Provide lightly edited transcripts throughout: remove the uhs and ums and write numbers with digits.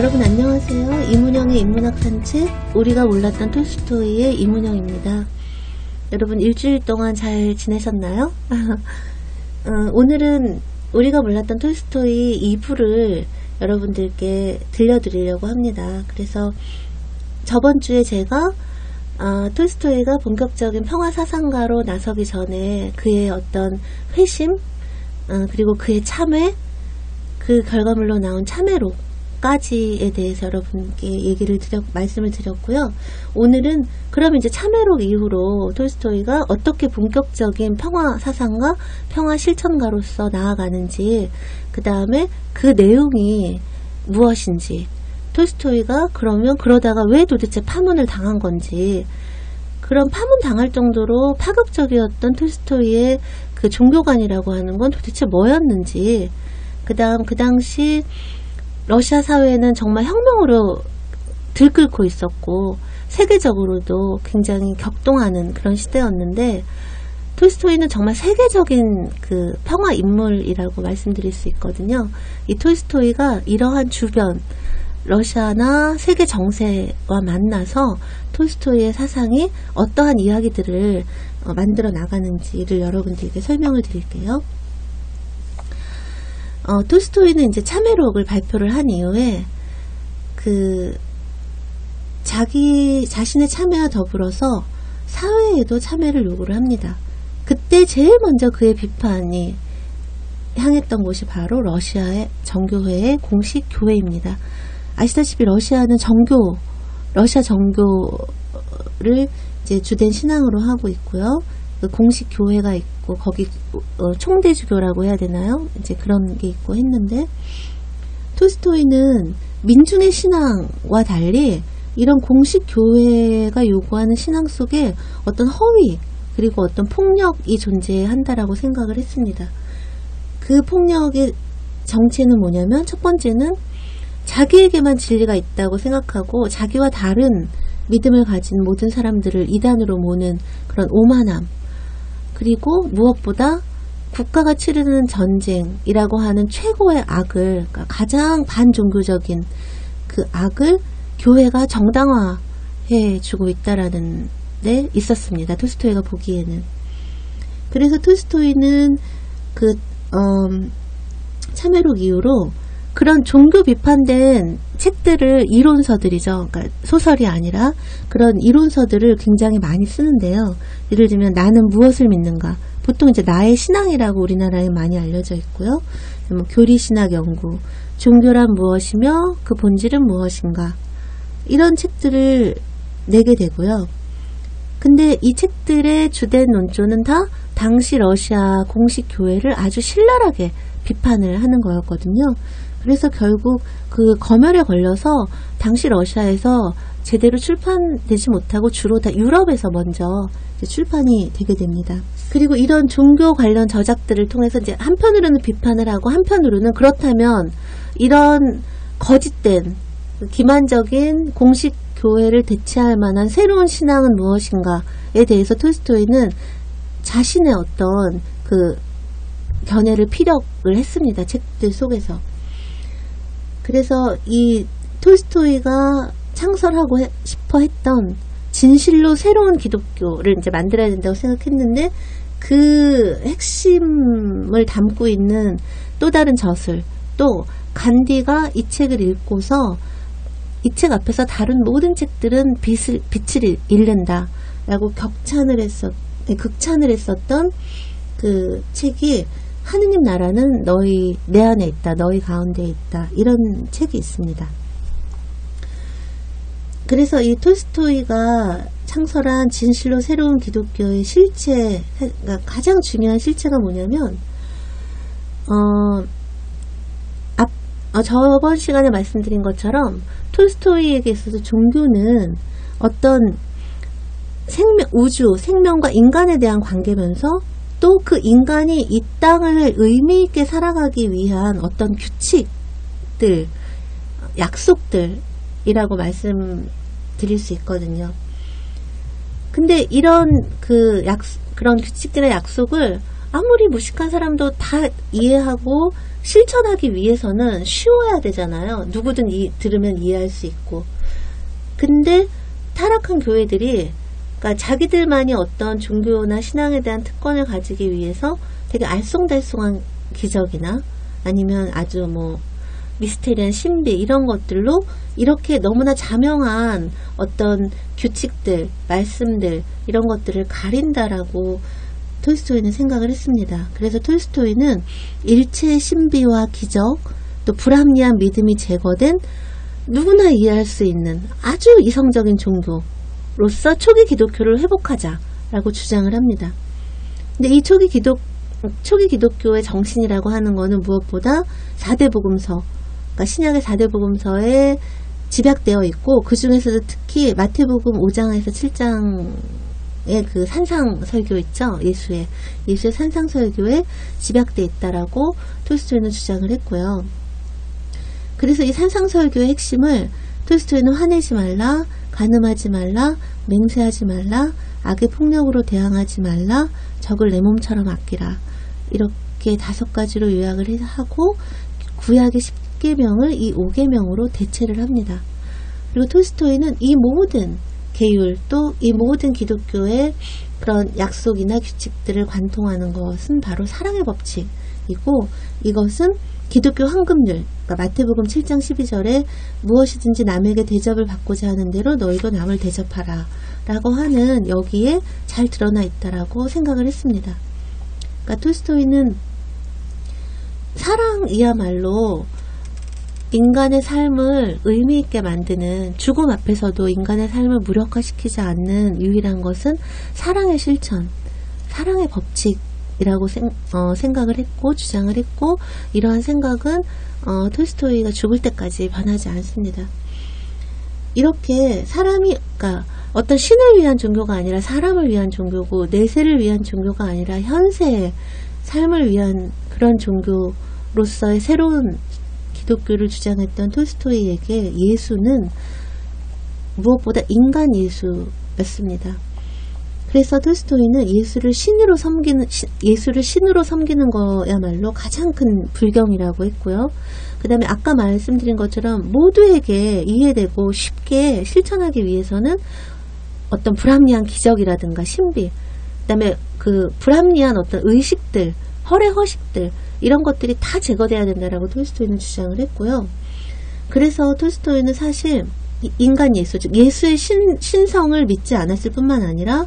여러분 안녕하세요. 이문영의 인문학 산책, 우리가 몰랐던 톨스토이의 이문영입니다. 여러분 일주일 동안 잘 지내셨나요? 오늘은 우리가 몰랐던 톨스토이 2부를 여러분들께 들려드리려고 합니다. 그래서 저번 주에 제가 톨스토이가 본격적인 평화사상가로 나서기 전에 그의 어떤 회심, 그리고 그의 참회, 그 결과물로 나온 참회록까지에 대해서 여러분께 말씀을 드렸고요. 오늘은 그럼 이제 참회록 이후로 톨스토이가 어떻게 본격적인 평화사상가, 평화실천가로서 나아가는지, 그 다음에 그 내용이 무엇인지, 톨스토이가 그러다가 왜 도대체 파문을 당한 건지, 그런 파문 당할 정도로 파격적이었던 톨스토이의 그 종교관이라고 하는 건 도대체 뭐였는지, 그 당시 러시아 사회는 정말 혁명으로 들끓고 있었고 세계적으로도 굉장히 격동하는 그런 시대였는데, 톨스토이는 정말 세계적인 그 평화 인물이라고 말씀드릴 수 있거든요. 이 톨스토이가 이러한 주변 러시아나 세계 정세와 만나서 톨스토이의 사상이 어떠한 이야기들을 만들어 나가는지를 여러분들에게 설명을 드릴게요. 톨스토이는 이제 참회록을 발표를 한 이후에 자기 자신의 참회와 더불어서 사회에도 참회를 요구를 합니다. 그때 제일 먼저 그의 비판이 향했던 곳이 바로 러시아의 정교회의 공식 교회입니다. 아시다시피 러시아는 러시아 정교를 이제 주된 신앙으로 하고 있고요. 그 공식 교회가 있고 거기 총대주교라고 해야 되나요? 이제 그런 게 있고 했는데, 톨스토이는 민중의 신앙과 달리 이런 공식 교회가 요구하는 신앙 속에 어떤 허위 그리고 어떤 폭력이 존재한다라고 생각을 했습니다. 그 폭력의 정체는 뭐냐면, 첫 번째는 자기에게만 진리가 있다고 생각하고 자기와 다른 믿음을 가진 모든 사람들을 이단으로 모는 그런 오만함, 그리고 무엇보다 국가가 치르는 전쟁이라고 하는 최고의 악을, 그러니까 가장 반종교적인 그 악을 교회가 정당화해 주고 있다라는 데 있었습니다. 톨스토이가 보기에는. 그래서 톨스토이는 참회록 이후로 그런 종교 비판된 책들을, 이론서들이죠. 그러니까 소설이 아니라 그런 이론서들을 굉장히 많이 쓰는데요. 예를 들면 나는 무엇을 믿는가. 보통 이제 나의 신앙이라고 우리나라에 많이 알려져 있고요. 뭐 교리신학 연구, 종교란 무엇이며 그 본질은 무엇인가. 이런 책들을 내게 되고요. 근데 이 책들의 주된 논조는 다 당시 러시아 공식 교회를 아주 신랄하게 비판을 하는 거였거든요. 그래서 결국 그 검열에 걸려서 당시 러시아에서 제대로 출판되지 못하고 주로 다 유럽에서 먼저 출판이 되게 됩니다. 그리고 이런 종교 관련 저작들을 통해서 이제 한편으로는 비판을 하고, 한편으로는 그렇다면 이런 거짓된 기만적인 공식 교회를 대체할 만한 새로운 신앙은 무엇인가에 대해서 톨스토이는 자신의 어떤 그 견해를 피력을 했습니다. 책들 속에서. 그래서 이 톨스토이가 창설하고 싶어 했던 진실로 새로운 기독교를 이제 만들어야 된다고 생각했는데, 그 핵심을 담고 있는 또 다른 저술, 또 간디가 이 책을 읽고서 이 책 앞에서 다른 모든 책들은 빛을 잃는다 라고 극찬을 했었던 그 책이 하느님 나라는 내 안에 있다, 너희 가운데 있다, 이런 책이 있습니다. 그래서 이 톨스토이가 창설한 진실로 새로운 기독교의 실체, 그러니까 가장 중요한 실체가 뭐냐면, 저번 시간에 말씀드린 것처럼 톨스토이에게 있어서 종교는 어떤 우주, 생명과 인간에 대한 관계면서, 또 그 인간이 이 땅을 의미있게 살아가기 위한 어떤 규칙들, 약속들이라고 말씀드릴 수 있거든요. 근데 이런 그런 규칙들의 약속을 아무리 무식한 사람도 다 이해하고 실천하기 위해서는 쉬워야 되잖아요. 누구든 들으면 이해할 수 있고. 근데 타락한 교회들이 그러니까 자기들만이 어떤 종교나 신앙에 대한 특권을 가지기 위해서 되게 알쏭달쏭한 기적이나 아니면 아주 뭐 미스테리한 신비 이런 것들로 이렇게 너무나 자명한 어떤 규칙들, 말씀들 이런 것들을 가린다라고 톨스토이는 생각을 했습니다. 그래서 톨스토이는 일체의 신비와 기적, 또 불합리한 믿음이 제거된 누구나 이해할 수 있는 아주 이성적인 종교로서 초기 기독교를 회복하자라고 주장을 합니다. 근데 이 초기 기독교의 정신이라고 하는 것은 무엇보다 4대 복음서, 그러니까 신약의 4대 복음서에 집약되어 있고 그 중에서도 특히 마태복음 5장에서 7장의 그 산상 설교 있죠. 예수의 산상 설교에 집약되어 있다라고 톨스토이는 주장을 했고요. 그래서 이 산상 설교의 핵심을 톨스토이는 화내지 말라, 간음하지 말라, 맹세하지 말라, 악의 폭력으로 대항하지 말라, 적을 내 몸처럼 아끼라 이렇게 5가지로 요약을 하고 구약의 10계명을 이 5계명으로 대체를 합니다. 그리고 톨스토이는 이 모든 계율 또 이 모든 기독교의 그런 약속이나 규칙들을 관통하는 것은 바로 사랑의 법칙이고 이것은 기독교 황금률, 그러니까 마태복음 7장 12절에 무엇이든지 남에게 대접을 받고자 하는 대로 너희도 남을 대접하라 라고 하는 여기에 잘 드러나 있다라고 생각을 했습니다. 그러니까 톨스토이는 사랑이야말로 인간의 삶을 의미있게 만드는 죽음 앞에서도 인간의 삶을 무력화시키지 않는 유일한 것은 사랑의 실천, 사랑의 법칙이라고 생각을 했고 주장을 했고 이러한 생각은 톨스토이가 죽을 때까지 변하지 않습니다. 이렇게 사람이 그러니까 어떤 신을 위한 종교가 아니라 사람을 위한 종교고 내세를 위한 종교가 아니라 현세의 삶을 위한 그런 종교로서의 새로운 기독교를 주장했던 톨스토이에게 예수는 무엇보다 인간 예수였습니다. 그래서 톨스토이는 예수를 신으로 섬기는 거야말로 가장 큰 불경이라고 했고요. 그 다음에 아까 말씀드린 것처럼 모두에게 이해되고 쉽게 실천하기 위해서는 어떤 불합리한 기적이라든가 신비, 그 다음에 그 불합리한 어떤 의식들, 허례허식들 이런 것들이 다 제거돼야 된다라고 톨스토이는 주장을 했고요. 그래서 톨스토이는 사실 인간 예수, 즉 예수의 신성을 믿지 않았을 뿐만 아니라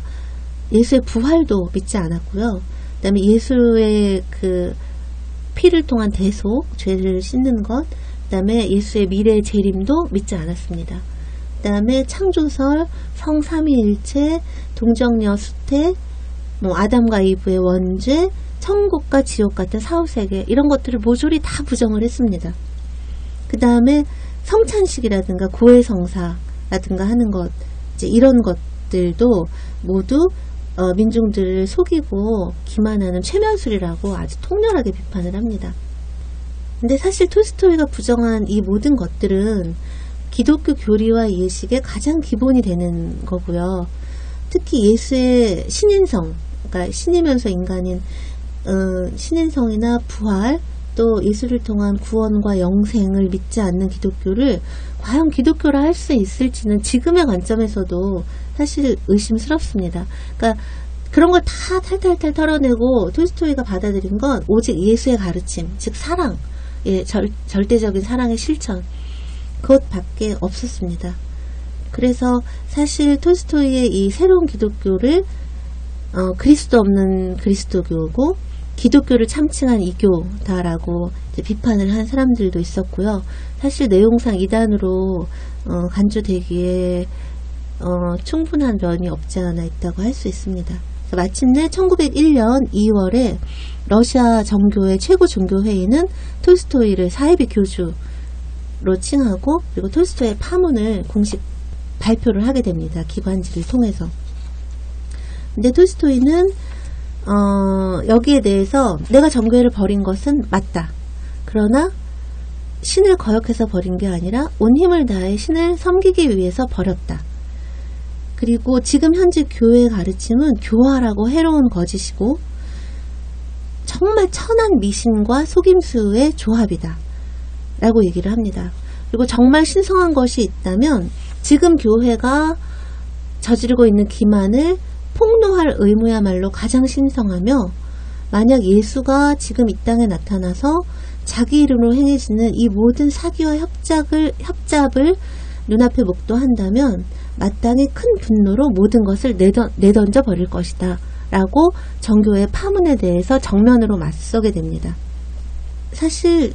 예수의 부활도 믿지 않았고요. 그 다음에 예수의 그 피를 통한 대속, 죄를 씻는 것, 그 다음에 예수의 미래의 재림도 믿지 않았습니다. 그 다음에 창조설, 성삼위일체, 동정녀 수태, 뭐 아담과 이브의 원죄, 천국과 지옥 같은 사후세계 이런 것들을 모조리 다 부정을 했습니다. 그 다음에 성찬식이라든가 고해성사라든가 하는 것 이제 이런 것들도 모두 민중들을 속이고 기만하는 최면술이라고 아주 통렬하게 비판을 합니다. 근데 사실 톨스토이가 부정한 이 모든 것들은 기독교 교리와 예식의 가장 기본이 되는 거고요. 특히 예수의 신인성, 그러니까 신이면서 인간인 신인성이나 부활 또 예수를 통한 구원과 영생을 믿지 않는 기독교를 과연 기독교라 할 수 있을지는 지금의 관점에서도 사실 의심스럽습니다. 그러니까 그런 걸 다 탈탈탈 털어내고 톨스토이가 받아들인 건 오직 예수의 가르침, 즉 사랑, 절대적인 사랑의 실천 그것밖에 없었습니다. 그래서 사실 톨스토이의 이 새로운 기독교를 그리스도 없는 그리스도교고 기독교를 참칭한 이교다라고 비판을 한 사람들도 있었고요. 사실 내용상 이단으로 간주되기에 충분한 면이 없지 않아 있다고 할 수 있습니다. 마침내 1901년 2월에 러시아 정교회 최고 종교회의는 톨스토이를 사이비 교주로 칭하고 그리고 톨스토이의 파문을 공식 발표를 하게 됩니다. 기관지를 통해서. 근데 톨스토이는 여기에 대해서 내가 정교회를 버린 것은 맞다. 그러나 신을 거역해서 버린 게 아니라 온 힘을 다해 신을 섬기기 위해서 버렸다. 그리고 지금 현재 교회의 가르침은 교활하고 해로운 거짓이고 정말 천한 미신과 속임수의 조합이다 라고 얘기를 합니다. 그리고 정말 신성한 것이 있다면 지금 교회가 저지르고 있는 기만을 폭로할 의무야말로 가장 신성하며, 만약 예수가 지금 이 땅에 나타나서 자기 이름으로 행해지는 이 모든 사기와 협잡을 눈앞에 목도한다면 마땅히 큰 분노로 모든 것을 내던져 버릴 것이다 라고 정교의 파문에 대해서 정면으로 맞서게 됩니다. 사실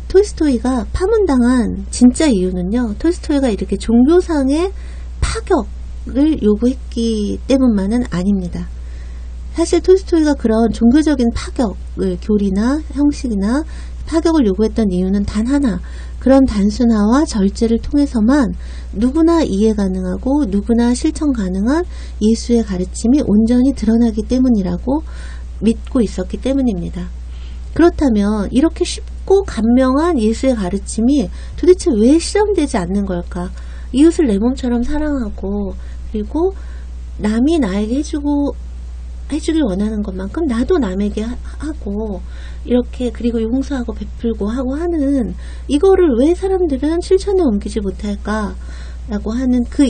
톨스토이가 파문당한 진짜 이유는요, 톨스토이가 이렇게 종교상의 파격을 요구했기 때문만은 아닙니다. 사실 톨스토이가 그런 종교적인 파격을, 교리나 형식이나 파격을 요구했던 이유는 단 하나, 그런 단순화와 절제를 통해서만 누구나 이해 가능하고 누구나 실천 가능한 예수의 가르침이 온전히 드러나기 때문이라고 믿고 있었기 때문입니다. 그렇다면 이렇게 쉽고 간명한 예수의 가르침이 도대체 왜 실현되지 않는 걸까? 이웃을 내 몸처럼 사랑하고, 그리고 남이 나에게 해주길 원하는 것만큼 나도 남에게 하고, 이렇게, 그리고 용서하고 베풀고 하고 하는 이거를 왜 사람들은 실천에 옮기지 못할까? 라고 하는 그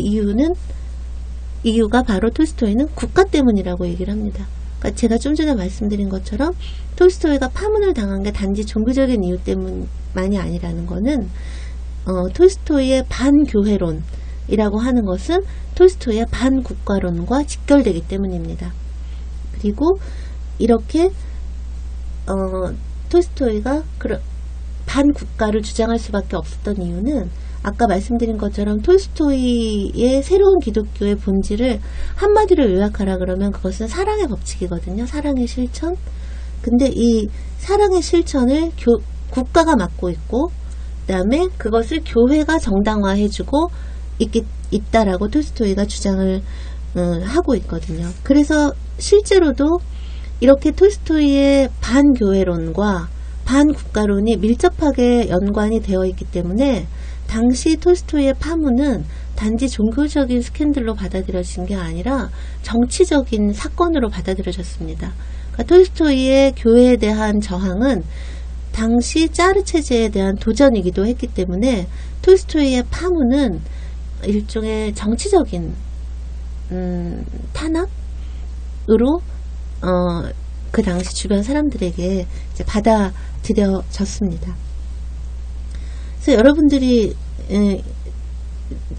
이유가 바로 톨스토이는 국가 때문이라고 얘기를 합니다. 그러니까 제가 좀 전에 말씀드린 것처럼 톨스토이가 파문을 당한 게 단지 종교적인 이유 때문만이 아니라는 거는, 톨스토이의 반교회론이라고 하는 것은 톨스토이의 반국가론과 직결되기 때문입니다. 그리고 이렇게 톨스토이가 반국가를 주장할 수밖에 없었던 이유는, 아까 말씀드린 것처럼 톨스토이의 새로운 기독교의 본질을 한마디로 요약하라 그러면 그것은 사랑의 법칙이거든요. 사랑의 실천. 근데 이 사랑의 실천을 국가가 맡고 있고, 그 다음에 그것을 교회가 정당화해주고 있다라고 톨스토이가 주장을 하고 있거든요. 그래서 실제로도 이렇게 톨스토이의 반교회론과 반국가론이 밀접하게 연관이 되어 있기 때문에 당시 톨스토이의 파문은 단지 종교적인 스캔들로 받아들여진 게 아니라 정치적인 사건으로 받아들여졌습니다. 그러니까 톨스토이의 교회에 대한 저항은 당시 짜르 체제에 대한 도전이기도 했기 때문에 톨스토이의 파문은 일종의 정치적인 탄압으로 그 당시 주변 사람들에게 이제 받아들여졌습니다. 그래서 여러분들이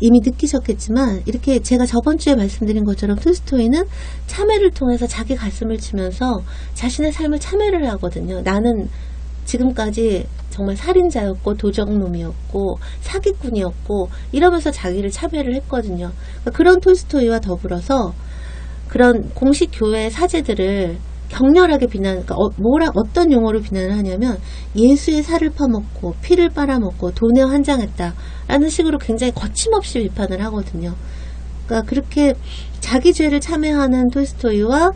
이미 느끼셨겠지만, 이렇게 제가 저번 주에 말씀드린 것처럼 톨스토이는 참회를 통해서 자기 가슴을 치면서 자신의 삶을 참회를 하거든요. 나는 지금까지 정말 살인자였고 도적놈이었고 사기꾼이었고 이러면서 자기를 참회를 했거든요. 그런 톨스토이와 더불어서 그런 공식 교회 사제들을 격렬하게 그러니까 어떤 용어로 비난을 하냐면, 예수의 살을 파먹고 피를 빨아먹고 돈에 환장했다라는 식으로 굉장히 거침없이 비판을 하거든요. 그러니까 그렇게 자기 죄를 참회하는 톨스토이와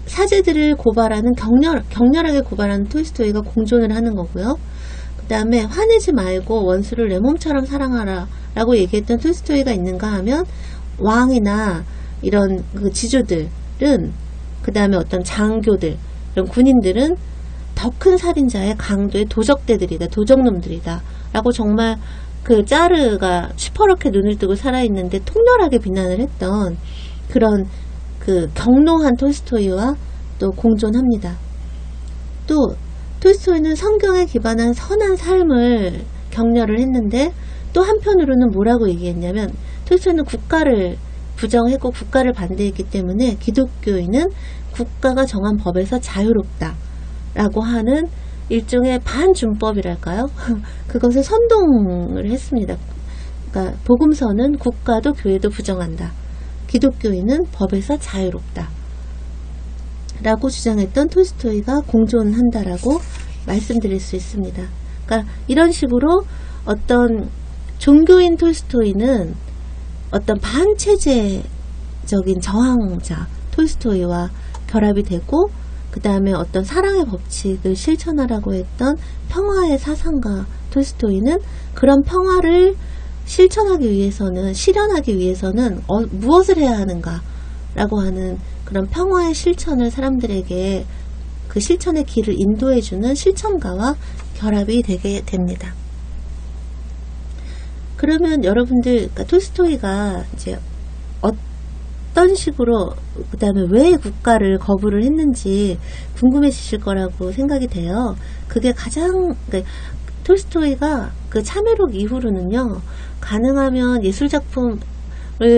사제들을 고발하는 격렬하게 고발하는 톨스토이가 공존을 하는 거고요. 그 다음에 화내지 말고 원수를 내 몸처럼 사랑하라 라고 얘기했던 톨스토이가 있는가 하면, 왕이나 이런 그 지주들은, 그 다음에 어떤 장교들, 이런 군인들은 더 큰 살인자의 강도의 도적대들이다, 도적놈들이다 라고 정말 그 짜르가 시퍼렇게 눈을 뜨고 살아있는데 통렬하게 비난을 했던 그런 그 격노한 톨스토이와 또 공존합니다. 또 톨스토이는 성경에 기반한 선한 삶을 격려를 했는데, 또 한편으로는 뭐라고 얘기했냐면, 톨스토이는 국가를 부정했고 국가를 반대했기 때문에 기독교인은 국가가 정한 법에서 자유롭다 라고 하는 일종의 반준법이랄까요? 그것을 선동을 했습니다. 그러니까 복음서는 국가도 교회도 부정한다, 기독교인은 법에서 자유롭다 라고 주장했던 톨스토이가 공존한다라고 말씀드릴 수 있습니다. 그러니까 이런 식으로 어떤 종교인 톨스토이는 어떤 반체제적인 저항자 톨스토이와 결합이 되고, 그 다음에 어떤 사랑의 법칙을 실천하라고 했던 평화의 사상가 톨스토이는 그런 평화를 실현하기 위해서는 무엇을 해야 하는가 라고 하는 그런 평화의 실천을 사람들에게 그 실천의 길을 인도해주는 실천가와 결합이 되게 됩니다. 그러면 여러분들, 그러니까 톨스토이가 이제 어떤 식으로, 그 다음에 왜 국가를 거부를 했는지 궁금해지실 거라고 생각이 돼요. 그게 가장, 그러니까 톨스토이가 그 참회록 이후로는요, 가능하면 예술작품을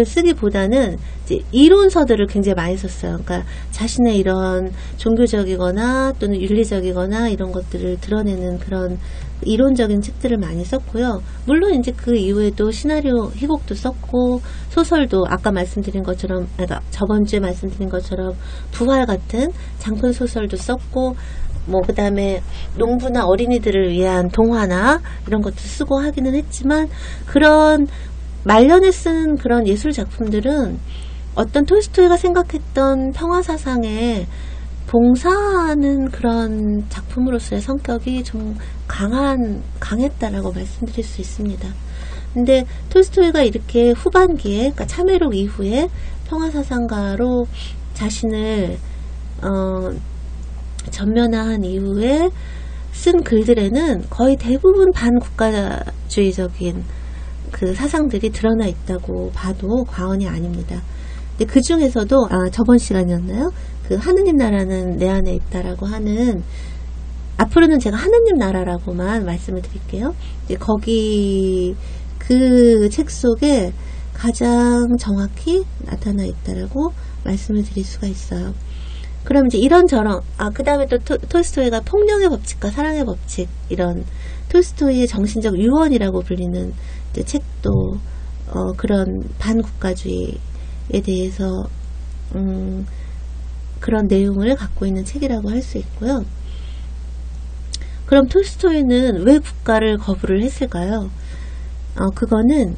쓰기보다는 이제 이론서들을 굉장히 많이 썼어요. 그러니까 자신의 이런 종교적이거나 또는 윤리적이거나 이런 것들을 드러내는 그런 이론적인 책들을 많이 썼고요. 물론 이제 그 이후에도 시나리오 희곡도 썼고, 소설도 아까 말씀드린 것처럼, 그러니까 저번 주에 말씀드린 것처럼 부활 같은 장편 소설도 썼고, 뭐 그 다음에 농부나 어린이들을 위한 동화나 이런 것도 쓰고 하기는 했지만, 그런 말년에 쓴 그런 예술 작품들은 어떤 톨스토이가 생각했던 평화사상에 봉사하는 그런 작품으로서의 성격이 좀 강했다라고 말씀드릴 수 있습니다. 근데 톨스토이가 이렇게 후반기에, 그러니까 참회록 이후에 평화사상가로 자신을 전면화한 이후에 쓴 글들에는 거의 대부분 반국가주의적인 그 사상들이 드러나 있다고 봐도 과언이 아닙니다. 근데 그 중에서도 저번 시간이었나요? 그 하느님 나라는 내 안에 있다라고 하는, 앞으로는 제가 하느님 나라라고만 말씀을 드릴게요. 이제 거기 그 책 속에 가장 정확히 나타나 있다라고 말씀을 드릴 수가 있어요. 그럼 이제 이런저런, 그 다음에 또 톨스토이가 폭력의 법칙과 사랑의 법칙, 이런 톨스토이의 정신적 유언이라고 불리는 이제 책도 그런 반국가주의에 대해서 그런 내용을 갖고 있는 책이라고 할 수 있고요. 그럼 톨스토이는 왜 국가를 거부를 했을까요? 그거는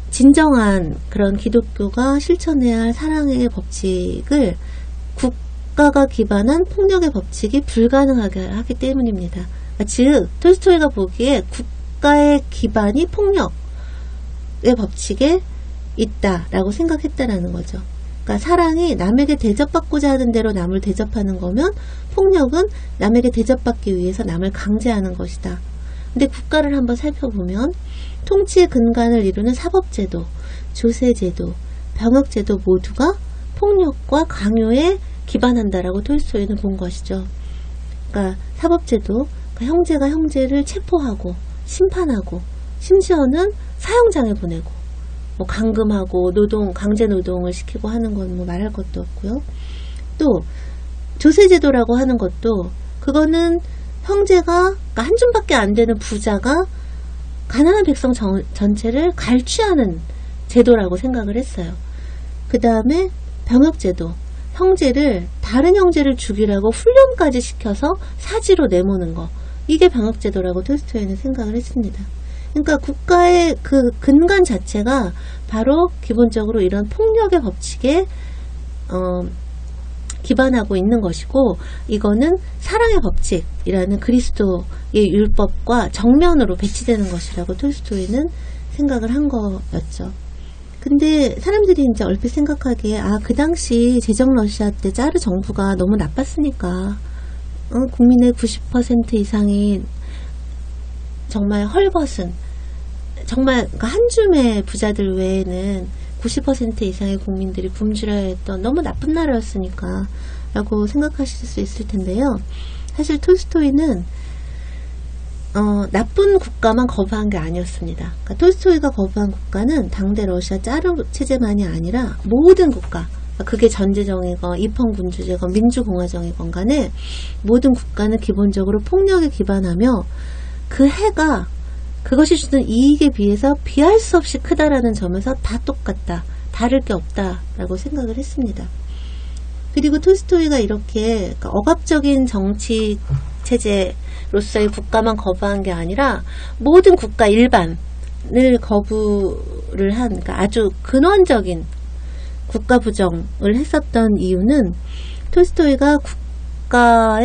진정한 그런 기독교가 실천해야 할 사랑의 법칙을 국가가 기반한 폭력의 법칙이 불가능하게 하기 때문입니다. 즉 톨스토이가 보기에 국가의 기반이 폭력의 법칙에 있다라고 생각했다라는 거죠. 그러니까 사랑이 남에게 대접받고자 하는 대로 남을 대접하는 거면, 폭력은 남에게 대접받기 위해서 남을 강제하는 것이다. 근데 국가를 한번 살펴보면 통치의 근간을 이루는 사법제도, 조세제도, 병역제도 모두가 폭력과 강요에 기반한다라고 톨스토이는 본 것이죠. 그러니까 사법제도, 그러니까 형제가 형제를 체포하고 심판하고 심지어는 사형장에 보내고 뭐 감금하고 강제 노동을 시키고 하는 건 뭐 말할 것도 없고요. 또 조세제도라고 하는 것도, 그거는 형제가, 그러니까 한 줌밖에 안 되는 부자가 가난한 백성 전체를 갈취하는 제도라고 생각을 했어요. 그 다음에 병역제도, 형제를, 다른 형제를 죽이라고 훈련까지 시켜서 사지로 내모는 거, 이게 병역제도라고 톨스토이는 생각을 했습니다. 그러니까 국가의 그 근간 자체가 바로 기본적으로 이런 폭력의 법칙에 기반하고 있는 것이고, 이거는 사랑의 법칙이라는 그리스도의 율법과 정면으로 배치되는 것이라고 톨스토이는 생각을 한 거였죠. 근데 사람들이 이제 얼핏 생각하기에, 그 당시 제정 러시아 때 짜르 정부가 너무 나빴으니까 국민의 90% 이상이 정말 헐벗은, 정말 한 줌의 부자들 외에는 90% 이상의 국민들이 굶주려야 했던 너무 나쁜 나라였으니까 라고 생각하실 수 있을 텐데요. 사실 톨스토이는 나쁜 국가만 거부한 게 아니었습니다. 그러니까 톨스토이가 거부한 국가는 당대 러시아 짜르 체제만이 아니라 모든 국가, 그게 전제정이건 입헌군주제건 민주공화정이건 간에 모든 국가는 기본적으로 폭력에 기반하며 그 해가 그것이 주는 이익에 비해서 비할 수 없이 크다라는 점에서 다 똑같다, 다를 게 없다라고 생각을 했습니다. 그리고 톨스토이가 이렇게 억압적인 정치 체제로서의 국가만 거부한 게 아니라 모든 국가 일반을 거부를 한, 그러니까 아주 근원적인 국가 부정을 했었던 이유는 톨스토이가 국가가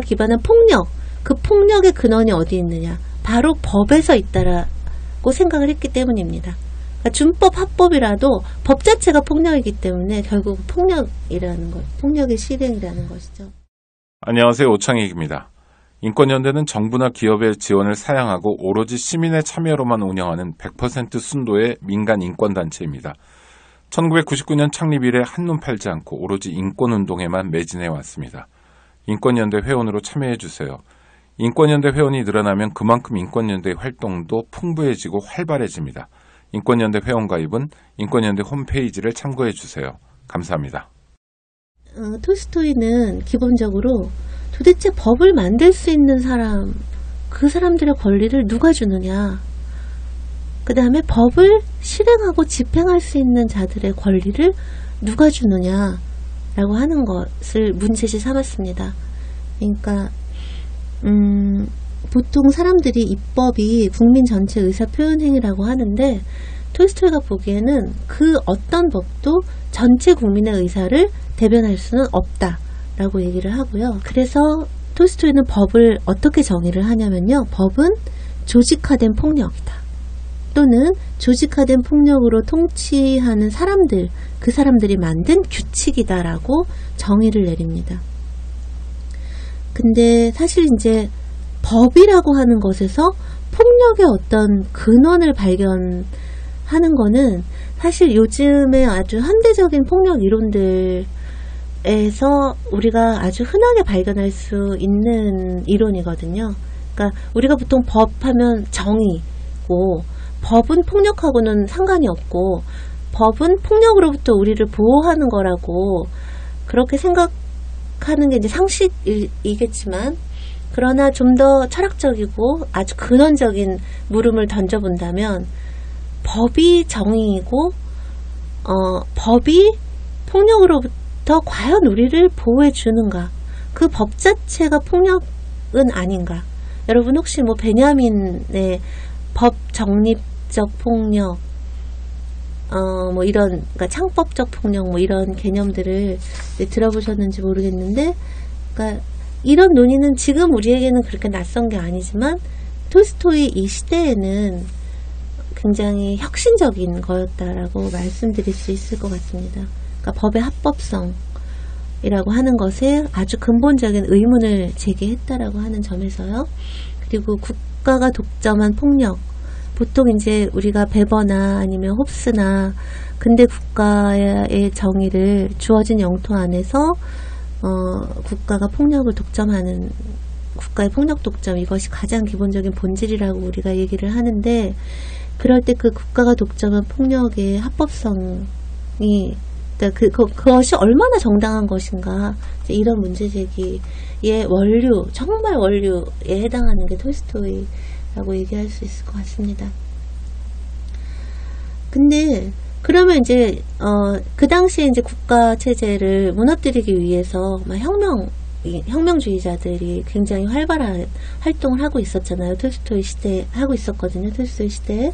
기반한 폭력, 그 폭력의 근원이 어디 있느냐, 바로 법에서 있다라고 생각을 했기 때문입니다. 그러니까 준법, 합법이라도 법 자체가 폭력이기 때문에 결국 폭력이라는 것, 폭력의 실행이라는 것이죠. 안녕하세요. 오창익입니다. 인권연대는 정부나 기업의 지원을 사양하고 오로지 시민의 참여로만 운영하는 100% 순도의 민간 인권단체입니다. 1999년 창립 이래 한눈 팔지 않고 오로지 인권운동에만 매진해 왔습니다. 인권연대 회원으로 참여해주세요. 인권연대 회원이 늘어나면 그만큼 인권연대의 활동도 풍부해지고 활발해집니다. 인권연대 회원가입은 인권연대 홈페이지를 참고해주세요. 감사합니다. 톨스토이는 기본적으로 도대체 법을 만들 수 있는 사람, 그 사람들의 권리를 누가 주느냐, 그 다음에 법을 실행하고 집행할 수 있는 자들의 권리를 누가 주느냐 라고 하는 것을 문제시 삼았습니다. 그러니까 보통 사람들이 입법이 국민 전체 의사 표현 행위라고 하는데, 톨스토이가 보기에는 그 어떤 법도 전체 국민의 의사를 대변할 수는 없다 라고 얘기를 하고요. 그래서 톨스토이는 법을 어떻게 정의를 하냐면요, 법은 조직화된 폭력이다, 또는 조직화된 폭력으로 통치하는 사람들, 그 사람들이 만든 규칙이다 라고 정의를 내립니다. 근데 사실 이제 법이라고 하는 것에서 폭력의 어떤 근원을 발견하는 거는 사실 요즘에 아주 현대적인 폭력 이론들에서 우리가 아주 흔하게 발견할 수 있는 이론이거든요. 그러니까 우리가 보통 법하면 정의고, 법은 폭력하고는 상관이 없고, 법은 폭력으로부터 우리를 보호하는 거라고 그렇게 생각하는 게 이제 상식이겠지만, 그러나 좀 더 철학적이고 아주 근원적인 물음을 던져본다면, 법이 정의이고 법이 폭력으로부터 과연 우리를 보호해 주는가, 그 법 자체가 폭력은 아닌가. 여러분 혹시 뭐 베냐민의 법 정립적 폭력, 뭐 이런, 그러니까 창법적 폭력, 뭐 이런 개념들을 들어보셨는지 모르겠는데, 그러니까 이런 논의는 지금 우리에게는 그렇게 낯선 게 아니지만 톨스토이 이 시대에는 굉장히 혁신적인 거였다라고 말씀드릴 수 있을 것 같습니다. 그러니까 법의 합법성이라고 하는 것에 아주 근본적인 의문을 제기했다라고 하는 점에서요. 그리고 국가가 독점한 폭력, 보통 이제 우리가 베버나 아니면 홉스나 근대 국가의 정의를 주어진 영토 안에서 국가가 폭력을 독점하는, 국가의 폭력 독점, 이것이 가장 기본적인 본질이라고 우리가 얘기를 하는데, 그럴 때 그 국가가 독점한 폭력의 합법성이, 그것이 얼마나 정당한 것인가, 이런 문제제기의 원류, 정말 원류에 해당하는 게 톨스토이라고 얘기할 수 있을 것 같습니다. 근데 그러면 이제 그 당시에 이제 국가 체제를 무너뜨리기 위해서 막 혁명주의자들이 굉장히 활발한 활동을 하고 있었잖아요. 톨스토이 시대에 하고 있었거든요. 톨스토이 시대에.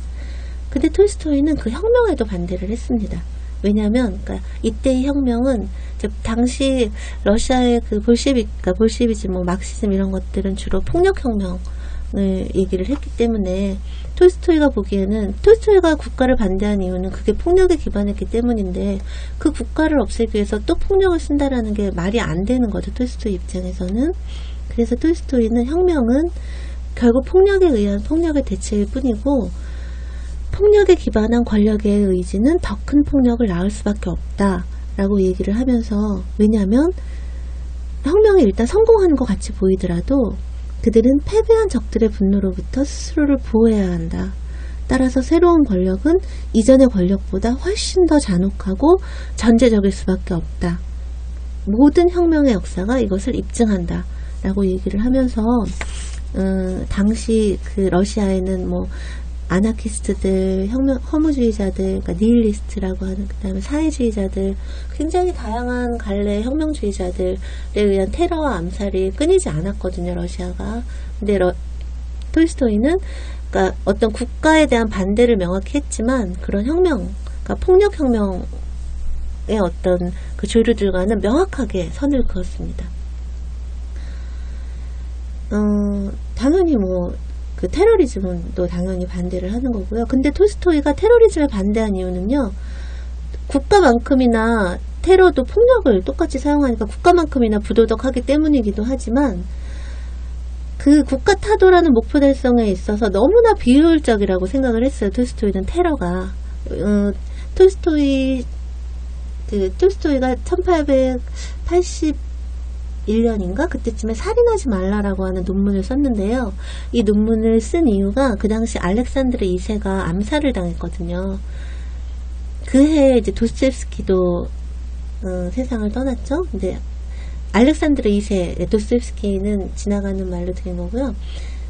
근데 톨스토이는 그 혁명에도 반대를 했습니다. 왜냐하면 그러니까 이때의 혁명은 이제 당시 러시아의 그 볼셰비즘, 뭐 막시즘 이런 것들은 주로 폭력혁명을 얘기를 했기 때문에, 톨스토이가 보기에는, 톨스토이가 국가를 반대한 이유는 그게 폭력에 기반했기 때문인데, 그 국가를 없애기 위해서 또 폭력을 쓴다라는 게 말이 안 되는 거죠, 톨스토이 입장에서는. 그래서 톨스토이는 혁명은 결국 폭력에 의한 폭력의 대체일 뿐이고, 폭력에 기반한 권력의 의지는 더 큰 폭력을 낳을 수밖에 없다라고 얘기를 하면서, 왜냐하면 혁명이 일단 성공하는 것 같이 보이더라도 그들은 패배한 적들의 분노로부터 스스로를 보호해야 한다. 따라서 새로운 권력은 이전의 권력보다 훨씬 더 잔혹하고 전제적일 수밖에 없다. 모든 혁명의 역사가 이것을 입증한다 라고 얘기를 하면서, 당시 그 러시아에는 뭐 아나키스트들, 허무주의자들, 그러니까 니힐리스트라고 하는, 그 다음에 사회주의자들, 굉장히 다양한 갈래의 혁명주의자들에 의한 테러와 암살이 끊이지 않았거든요, 러시아가. 근데 톨스토이는 그러니까 어떤 국가에 대한 반대를 명확히 했지만, 그런 혁명, 그러니까 폭력혁명의 어떤 그 조류들과는 명확하게 선을 그었습니다. 당연히 뭐 그 테러리즘도 당연히 반대를 하는 거고요. 근데 톨스토이가 테러리즘에 반대한 이유는요, 국가만큼이나 테러도 폭력을 똑같이 사용하니까 국가만큼이나 부도덕하기 때문이기도 하지만, 그 국가 타도라는 목표 달성에 있어서 너무나 비효율적이라고 생각을 했어요. 톨스토이는 테러가. 톨스토이가 1881년인가 그때쯤에 살인하지 말라라고 하는 논문을 썼는데요. 이 논문을 쓴 이유가 그 당시 알렉산드르 2세가 암살을 당했거든요. 그 해에 이제 도스토옙스키도 세상을 떠났죠. 근데 알렉산드르 2세, 도스토옙스키는 지나가는 말로 드린 거고요.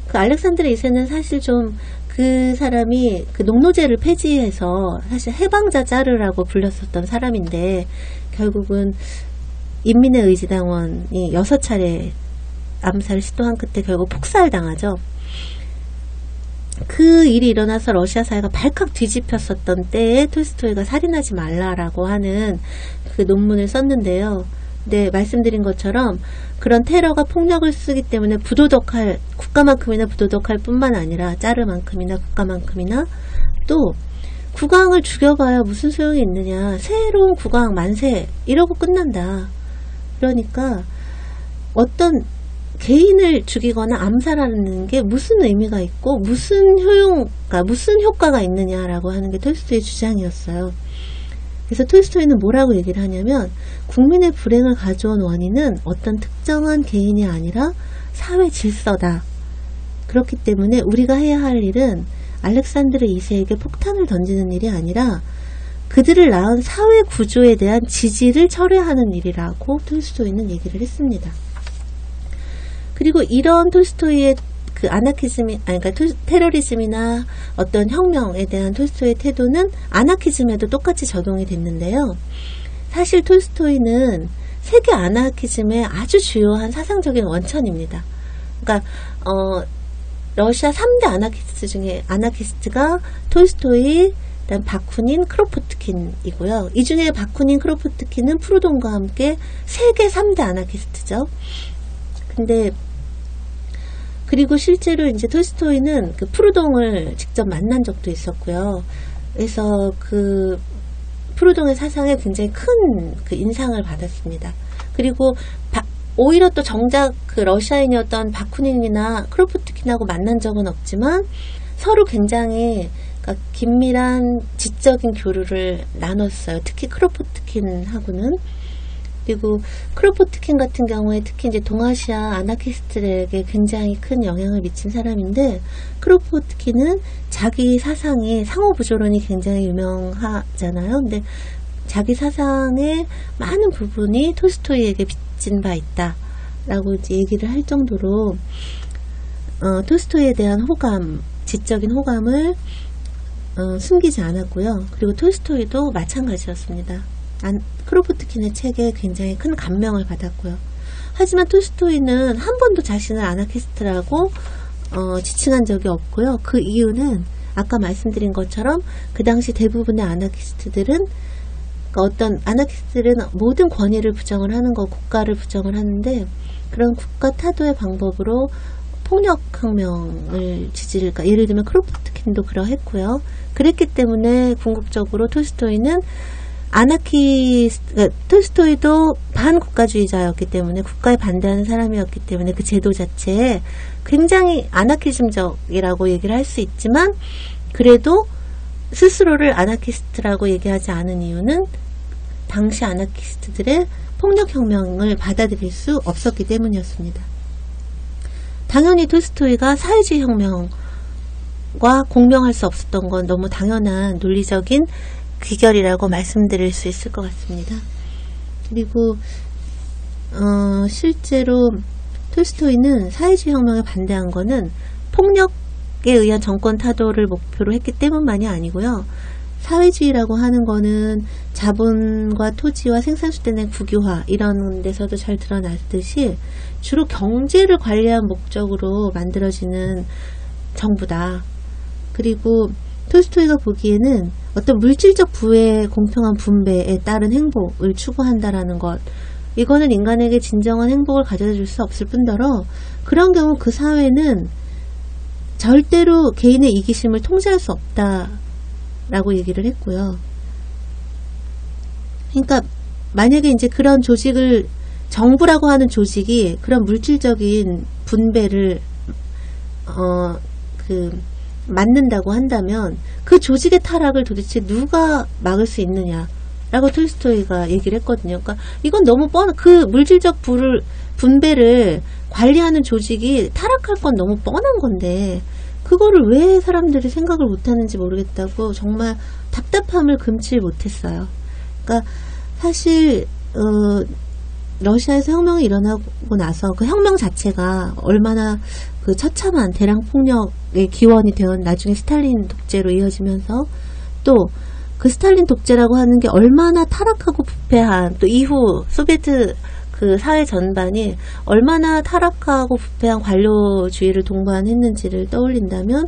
그 알렉산드르 2세는 사실 좀 그 사람이 그 농노제를 폐지해서 사실 해방자 짜르라고 불렸었던 사람인데, 결국은 인민의 의지당원이 6차례 암살을 시도한 끝에 결국 폭살당하죠. 그 일이 일어나서 러시아 사회가 발칵 뒤집혔었던 때에 톨스토이가 살인하지 말라라고 하는 그 논문을 썼는데요. 네, 말씀드린 것처럼 그런 테러가 폭력을 쓰기 때문에 부도덕할, 국가만큼이나 부도덕할 뿐만 아니라 짜르만큼이나 국가만큼이나, 또 국왕을 죽여봐야 무슨 소용이 있느냐, 새로운 국왕 만세 이러고 끝난다. 그러니까 어떤 개인을 죽이거나 암살하는 게 무슨 의미가 있고 무슨 효과가 있느냐라고 하는 게 톨스토이의 주장이었어요. 그래서 톨스토이는 뭐라고 얘기를 하냐면, 국민의 불행을 가져온 원인은 어떤 특정한 개인이 아니라 사회 질서다. 그렇기 때문에 우리가 해야 할 일은 알렉산드르 2세에게 폭탄을 던지는 일이 아니라 그들을 낳은 사회 구조에 대한 지지를 철회하는 일이라고 톨스토이는 얘기를 했습니다. 그리고 이런 톨스토이의 그 그러니까 테러리즘이나 어떤 혁명에 대한 톨스토이의 태도는 아나키즘에도 똑같이 적용이 됐는데요. 사실 톨스토이는 세계 아나키즘의 아주 주요한 사상적인 원천입니다. 그러니까 러시아 3대 아나키스트가 톨스토이, 그다음 바쿠닌, 크로포트킨이고요. 이 중에 바쿠닌, 크로포트킨은 프루돈과 함께 세계 3대 아나키스트죠. 근데 그리고 실제로 이제 톨스토이는 그 프루동을 직접 만난 적도 있었고요. 그래서 그 프루동의 사상에 굉장히 큰 그 인상을 받았습니다. 그리고 오히려 또 정작 그 러시아인이었던 바쿠닌이나 크로포트킨하고 만난 적은 없지만 서로 굉장히 그러니까 긴밀한 지적인 교류를 나눴어요. 특히 크로포트킨하고는. 그리고 크로포트킨 같은 경우에 특히 이제 동아시아 아나키스트들에게 굉장히 큰 영향을 미친 사람인데, 크로포트킨은 자기 사상이 상호부조론이 굉장히 유명하잖아요. 근데 자기 사상의 많은 부분이 톨스토이에게 빚진 바 있다 라고 이제 얘기를 할 정도로 톨스토이에 대한 호감, 지적인 호감을 숨기지 않았고요. 그리고 톨스토이도 마찬가지였습니다. 크로포트킨의 책에 굉장히 큰 감명을 받았고요. 하지만 톨스토이는 한 번도 자신을 아나키스트라고 지칭한 적이 없고요. 그 이유는 아까 말씀드린 것처럼 그 당시 대부분의 아나키스트들은, 어떤 아나키스트들은 모든 권위를 부정을 하는 거, 국가를 부정을 하는데, 그런 국가 타도의 방법으로 폭력혁명을 그러니까 예를 들면 크로포트킨도 그러했고요. 그랬기 때문에 궁극적으로 톨스토이는 톨스토이도 반국가주의자였기 때문에, 국가에 반대하는 사람이었기 때문에 그 제도 자체에 굉장히 아나키즘적이라고 얘기를 할 수 있지만, 그래도 스스로를 아나키스트라고 얘기하지 않은 이유는 당시 아나키스트들의 폭력혁명을 받아들일 수 없었기 때문이었습니다. 당연히 톨스토이가 사회주의 혁명과 공명할 수 없었던 건 너무 당연한 논리적인 귀결이라고 말씀드릴 수 있을 것 같습니다. 그리고 실제로 톨스토이는 사회주의 혁명에 반대한 거는 폭력에 의한 정권 타도를 목표로 했기 때문만이 아니고요. 사회주의라고 하는 거는 자본과 토지와 생산수단의 국유화, 이런 데서도 잘 드러났듯이 주로 경제를 관리한 목적으로 만들어지는 정부다. 그리고 톨스토이가 보기에는 어떤 물질적 부의 공평한 분배에 따른 행복을 추구한다라는 것, 이거는 인간에게 진정한 행복을 가져다 줄 수 없을 뿐더러, 그런 경우 그 사회는 절대로 개인의 이기심을 통제할 수 없다라고 얘기를 했고요. 그러니까 만약에 이제 그런 조직을, 정부라고 하는 조직이 그런 물질적인 분배를 맞는다고 한다면 그 조직의 타락을 도대체 누가 막을 수 있느냐라고 톨스토이가 얘기를 했거든요. 그러니까 이건 너무 그 물질적 분배를 관리하는 조직이 타락할 건 너무 뻔한 건데 그거를 왜 사람들이 생각을 못하는지 모르겠다고 정말 답답함을 금치 못했어요. 그러니까 사실 러시아에서 혁명이 일어나고 나서 그 혁명 자체가 얼마나 그 처참한 대량 폭력의 기원이 되어 나중에 스탈린 독재로 이어지면서 또 그 스탈린 독재라고 하는 게 얼마나 타락하고 부패한, 또 이후 소비에트 그 사회 전반이 얼마나 타락하고 부패한 관료주의를 동반했는지를 떠올린다면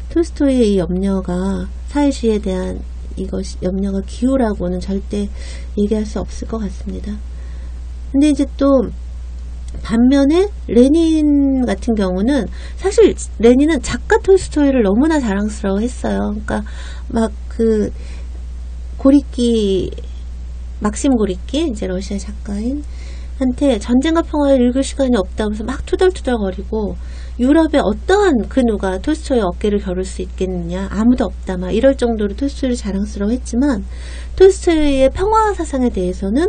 톨스토이의 이 염려가, 사회주의에 대한 이것이 염려가 기우라고는 절대 얘기할 수 없을 것 같습니다. 근데 이제 또 반면에 레닌 같은 경우는, 사실 레닌은 작가 톨스토이를 너무나 자랑스러워 했어요. 그러니까 막 그 고리끼, 막심 고리끼, 이제 러시아 작가인 한테 전쟁과 평화를 읽을 시간이 없다면서 막 투덜투덜거리고, 유럽에 어떠한 그 누가 톨스토이의 어깨를 겨룰 수 있겠느냐, 아무도 없다, 막 이럴 정도로 톨스토이를 자랑스러워 했지만, 톨스토이의 평화 사상에 대해서는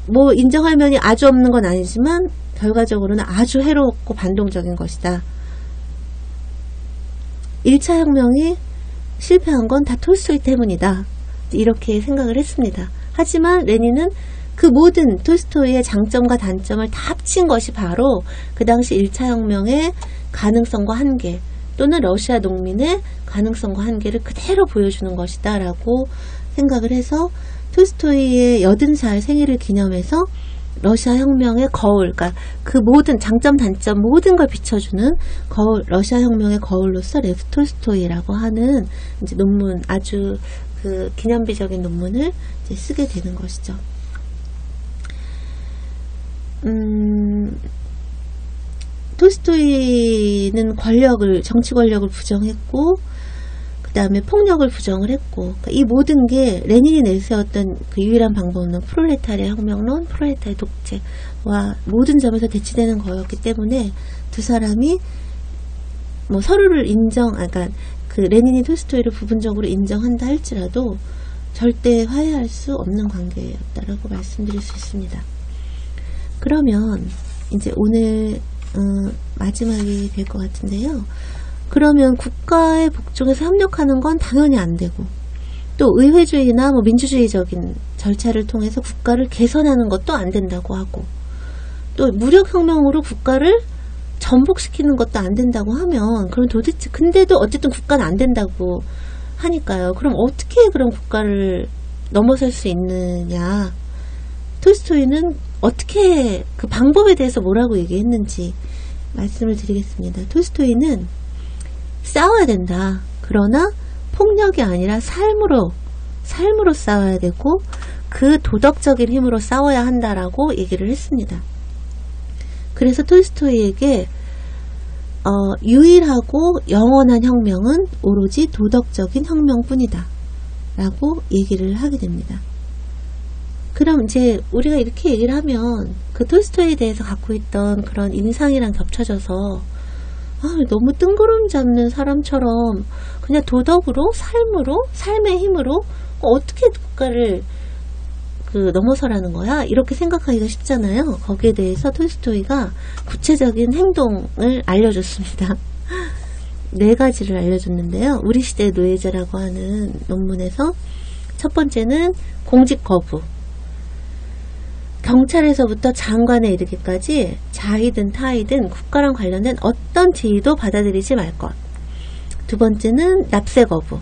뭐 인정할 면이 아주 없는 건 아니지만 결과적으로는 아주 해롭고 반동적인 것이다. 1차 혁명이 실패한 건 다 톨스토이 때문이다. 이렇게 생각을 했습니다. 하지만 레닌은 그 모든 톨스토이의 장점과 단점을 다 합친 것이 바로 그 당시 1차 혁명의 가능성과 한계, 또는 러시아 농민의 가능성과 한계를 그대로 보여주는 것이다 라고 생각을 해서 톨스토이의 80살 생일을 기념해서 러시아 혁명의 거울, 그러니까 그 모든 장점 단점 모든 걸 비춰주는 거울, 러시아 혁명의 거울로서 레프 톨스토이라고 하는 이제 논문, 아주 그 기념비적인 논문을 이제 쓰게 되는 것이죠. 톨스토이는 권력을, 정치 권력을 부정했고, 그 다음에 폭력을 부정을 했고, 그러니까 이 모든 게 레닌이 내세웠던 그 유일한 방법은 프롤레타리아 혁명론, 프롤레타리아 독재와 모든 점에서 대치되는 거였기 때문에 두 사람이 뭐 서로를 그러니까 그 레닌이 톨스토이를 부분적으로 인정한다 할지라도 절대 화해할 수 없는 관계였다라고 말씀드릴 수 있습니다. 그러면 이제 오늘 마지막이 될 것 같은데요. 그러면 국가에 복종해서 협력하는 건 당연히 안 되고, 또 의회주의나 뭐 민주주의적인 절차를 통해서 국가를 개선하는 것도 안 된다고 하고, 또 무력혁명으로 국가를 전복시키는 것도 안 된다고 하면, 그럼 도대체, 근데도 어쨌든 국가는 안 된다고 하니까요. 그럼 어떻게 그런 국가를 넘어설 수 있느냐. 톨스토이는 어떻게 그 방법에 대해서 뭐라고 얘기했는지 말씀을 드리겠습니다. 톨스토이는 싸워야 된다. 그러나 폭력이 아니라 삶으로 싸워야 되고 그 도덕적인 힘으로 싸워야 한다라고 얘기를 했습니다. 그래서 톨스토이에게 유일하고 영원한 혁명은 오로지 도덕적인 혁명뿐이다 라고 얘기를 하게 됩니다. 그럼 이제 우리가 이렇게 얘기를 하면 그 톨스토이에 대해서 갖고 있던 그런 인상이랑 겹쳐져서 너무 뜬구름 잡는 사람처럼 그냥 도덕으로, 삶으로, 삶의 힘으로 어떻게 국가를 넘어서라는 거야? 이렇게 생각하기가 쉽잖아요. 거기에 대해서 톨스토이가 구체적인 행동을 알려줬습니다. 4가지를 알려줬는데요. 우리 시대의 노예제라고 하는 논문에서 첫 번째는 공직 거부. 경찰에서부터 장관에 이르기까지 자이든 타이든 국가랑 관련된 어떤 지위도 받아들이지 말 것. 두 번째는 납세 거부.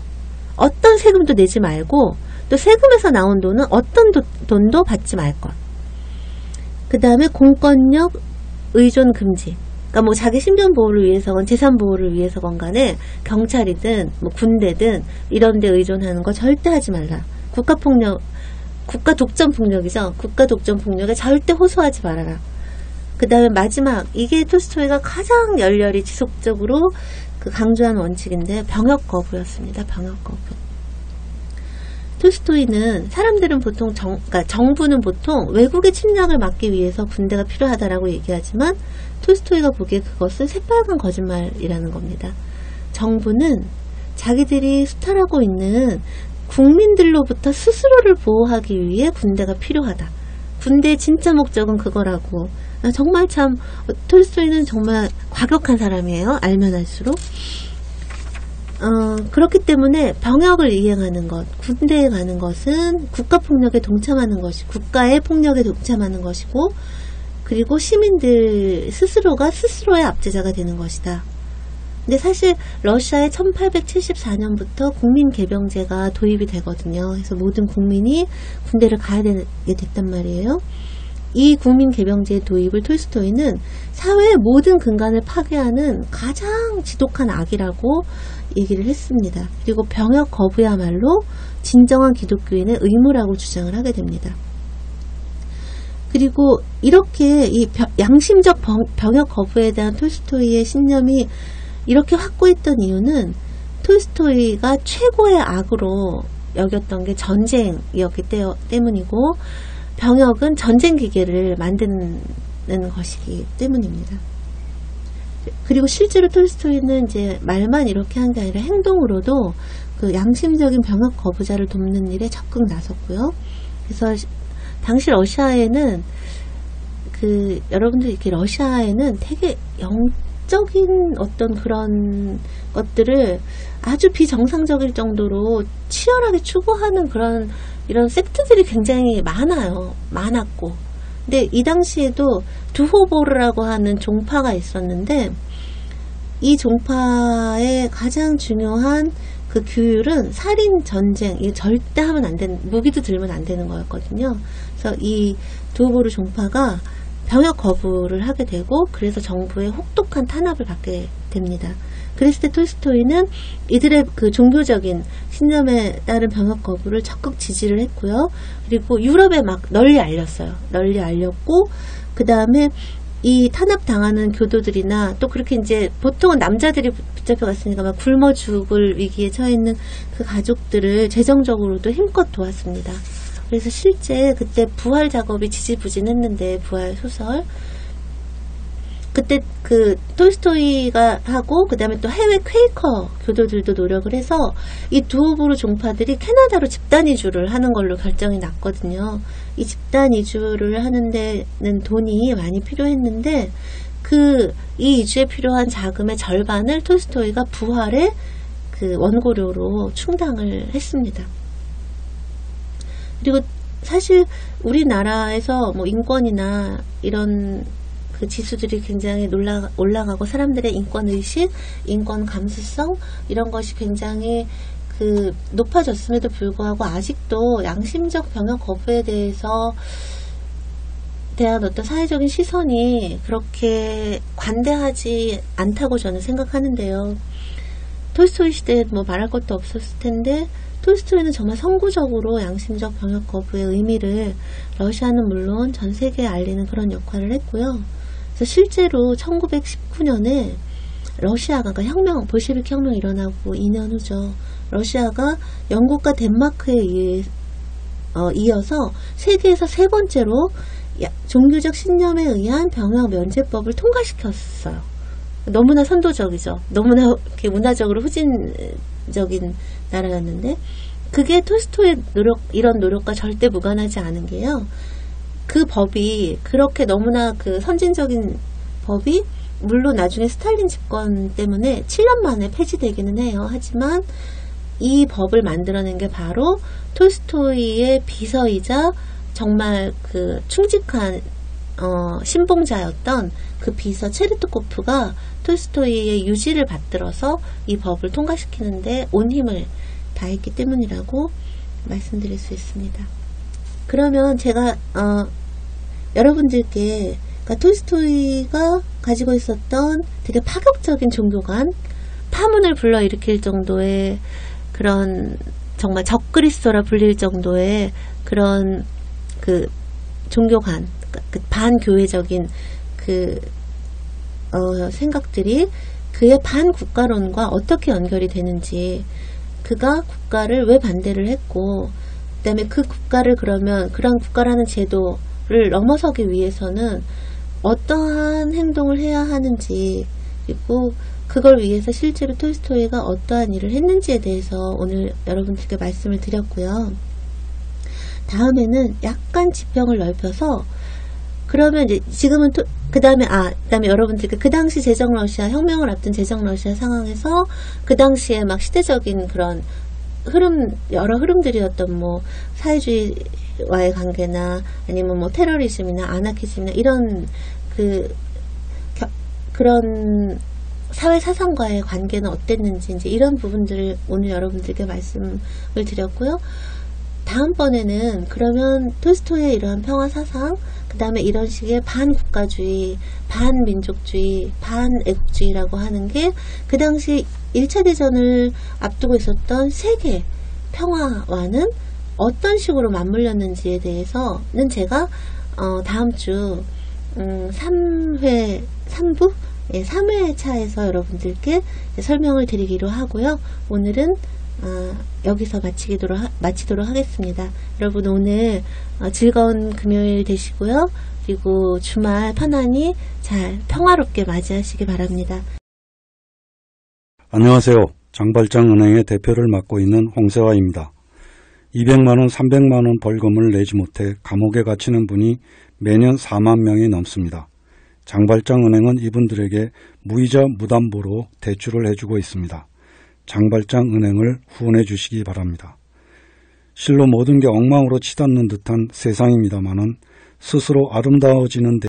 어떤 세금도 내지 말고 또 세금에서 나온 돈은 어떤 돈도 받지 말 것. 그 다음에 공권력 의존 금지. 그러니까 뭐 자기 신변 보호를 위해서건 재산 보호를 위해서건 간에 경찰이든 뭐 군대든 이런 데 의존하는 거 절대 하지 말라. 국가 독점 폭력이죠. 국가 독점 폭력에 절대 호소하지 말아라. 그 다음에 마지막, 이게 톨스토이가 가장 열렬히 지속적으로 그 강조한 원칙인데, 병역 거부였습니다. 병역 거부. 톨스토이는 사람들은 보통 그러니까 정부는 보통 외국의 침략을 막기 위해서 군대가 필요하다라고 얘기하지만, 톨스토이가 보기에 그것은 새빨간 거짓말이라는 겁니다. 정부는 자기들이 수탈하고 있는 국민들로부터 스스로를 보호하기 위해 군대가 필요하다. 군대의 진짜 목적은 그거라고. 정말 참 톨스토이는 정말 과격한 사람이에요. 알면 알수록. 그렇기 때문에 병역을 이행하는 것, 군대에 가는 것은 국가의 폭력에 동참하는 것이고, 그리고 시민들 스스로가 스스로의 압제자가 되는 것이다. 근데 사실 러시아에 1874년부터 국민개병제가 도입이 되거든요. 그래서 모든 국민이 군대를 가야 되게 됐단 말이에요. 이 국민개병제의 도입을 톨스토이는 사회의 모든 근간을 파괴하는 가장 지독한 악이라고 얘기를 했습니다. 그리고 병역 거부야말로 진정한 기독교인의 의무라고 주장을 하게 됩니다. 그리고 이렇게 이 양심적 병역 거부에 대한 톨스토이의 신념이 이렇게 확고했던 이유는 톨스토이가 최고의 악으로 여겼던 게 전쟁이었기 때문이고, 병역은 전쟁 기계를 만드는 것이기 때문입니다. 그리고 실제로 톨스토이는 이제 말만 이렇게 한 게 아니라 행동으로도 그 양심적인 병역 거부자를 돕는 일에 적극 나섰고요. 그래서 당시 러시아에는 여러분들 이렇게 러시아에는 되게 적인 어떤 그런 것들을 아주 비정상적일 정도로 치열하게 추구하는 이런 섹트들이 굉장히 많았고, 근데 이 당시에도 두호보르라고 하는 종파가 있었는데, 이 종파의 가장 중요한 그 규율은 살인, 전쟁, 이거 절대 하면 안 되는, 무기도 들면 안 되는 거였거든요. 그래서 이 두호보르 종파가 병역 거부를 하게 되고, 그래서 정부의 혹독한 탄압을 받게 됩니다. 그랬을 때 톨스토이는 이들의 그 종교적인 신념에 따른 병역 거부를 적극 지지를 했고요. 그리고 유럽에 막 널리 알렸어요. 널리 알렸고, 그 다음에 이 탄압당하는 교도들이나 또 그렇게 이제 보통은 남자들이 붙잡혀갔으니까 막 굶어 죽을 위기에 처해 있는 그 가족들을 재정적으로도 힘껏 도왔습니다. 그래서 실제 그때 부활 작업이 지지부진했는데, 부활 소설, 그때 그 톨스토이가 하고, 그 다음에 또 해외 퀘이커 교도들도 노력을 해서 이 두호보르 종파들이 캐나다로 집단 이주를 하는 걸로 결정이 났거든요. 이 집단 이주를 하는 데는 돈이 많이 필요했는데, 이 이주에 필요한 자금의 절반을 톨스토이가 부활의 그 원고료로 충당을 했습니다. 그리고 사실 우리나라에서 뭐 인권이나 이런 그 지수들이 굉장히 올라가고, 사람들의 인권의식, 인권 감수성, 이런 것이 굉장히 높아졌음에도 불구하고 아직도 양심적 병역 거부에 대한 어떤 사회적인 시선이 그렇게 관대하지 않다고 저는 생각하는데요. 톨스토이 시대에 뭐 말할 것도 없었을 텐데, 톨스토이는 정말 선구적으로 양심적 병역 거부의 의미를 러시아는 물론 전 세계에 알리는 그런 역할을 했고요. 그래서 실제로 1919년에 러시아가, 그러니까 볼셰비크 혁명이 일어나고 2년 후죠. 러시아가 영국과 덴마크에 이어서 세계에서 세 번째로 종교적 신념에 의한 병역 면제법을 통과시켰어요. 너무나 선도적이죠. 너무나 이렇게 문화적으로 후진적인 나라였는데, 그게 톨스토이의 이런 노력과 절대 무관하지 않은 게요. 그 법이 그렇게 너무나 그 선진적인 법이 물론 나중에 스탈린 집권 때문에 7년 만에 폐지되기는 해요. 하지만 이 법을 만들어낸 게 바로 톨스토이의 비서이자 정말 그 충직한 신봉자였던 그 비서 체르트코프가 톨스토이의 유지를 받들어서 이 법을 통과시키는데 온 힘을 다했기 때문이라고 말씀드릴 수 있습니다. 그러면 제가 여러분들께, 그러니까 톨스토이가 가지고 있었던 되게 파격적인 종교관, 파문을 불러일으킬 정도의 그런 정말 적그리스도라 불릴 정도의 그런 그 종교관, 그 반교회적인 생각들이 그의 반국가론과 어떻게 연결이 되는지, 그가 국가를 왜 반대를 했고, 그 다음에 그 국가를 그러면 그런 국가라는 제도를 넘어서기 위해서는 어떠한 행동을 해야 하는지, 그리고 그걸 위해서 실제로 톨스토이가 어떠한 일을 했는지에 대해서 오늘 여러분들께 말씀을 드렸고요. 다음에는 약간 지평을 넓혀서, 그러면 이제 지금은 그 다음에 여러분들께 그 당시 제정 러시아, 혁명을 앞둔 제정 러시아 상황에서 그 당시에 막 시대적인 그런 여러 흐름들이었던 뭐 사회주의와의 관계나 아니면 뭐 테러리즘이나 아나키즘이나 이런 그런 사회 사상과의 관계는 어땠는지, 이제 이런 부분들을 오늘 여러분들께 말씀을 드렸고요. 다음번에는 그러면 톨스토이의 이러한 평화 사상, 그 다음에 이런 식의 반국가주의, 반민족주의, 반애국주의라고 하는 게 그 당시 1차 대전을 앞두고 있었던 세계 평화와는 어떤 식으로 맞물렸는지에 대해서는 제가 다음 주 3부? 3회 차에서 여러분들께 설명을 드리기로 하고요. 오늘은 여기서 마치도록 하겠습니다. 여러분 오늘 즐거운 금요일 되시고요. 그리고 주말 편안히 잘 평화롭게 맞이하시기 바랍니다. 안녕하세요. 장발장은행의 대표를 맡고 있는 홍세화입니다. 200만원, 300만원 벌금을 내지 못해 감옥에 갇히는 분이 매년 4만 명이 넘습니다. 장발장은행은 이분들에게 무이자 무담보로 대출을 해주고 있습니다. 장발장은행을 후원해 주시기 바랍니다. 실로 모든 게 엉망으로 치닫는 듯한 세상입니다마는 스스로 아름다워지는